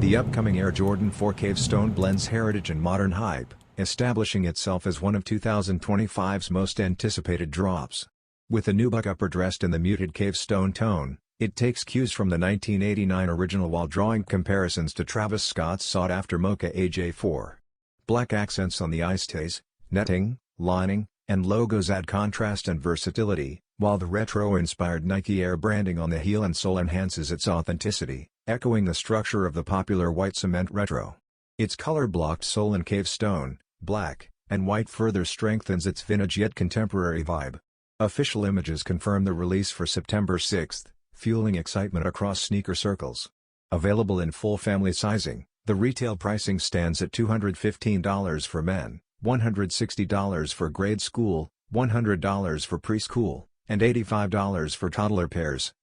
The upcoming Air Jordan 4 Cave Stone blends heritage and modern hype, establishing itself as one of 2025's most anticipated drops. With a nubuck upper dressed in the muted cave stone tone, it takes cues from the 1989 original while drawing comparisons to Travis Scott's sought-after Mocha AJ4. Black accents on the eyestays, netting, lining, and logos add contrast and versatility, while the retro-inspired Nike Air branding on the heel and sole enhances its authenticity, echoing the structure of the popular white cement retro. Its color-blocked sole in cave stone, black, and white further strengthens its vintage yet contemporary vibe. Official images confirm the release for September 6, fueling excitement across sneaker circles. Available in full family sizing, the retail pricing stands at $215 for men, $160 for grade school, $100 for preschool, and $85 for toddler pairs.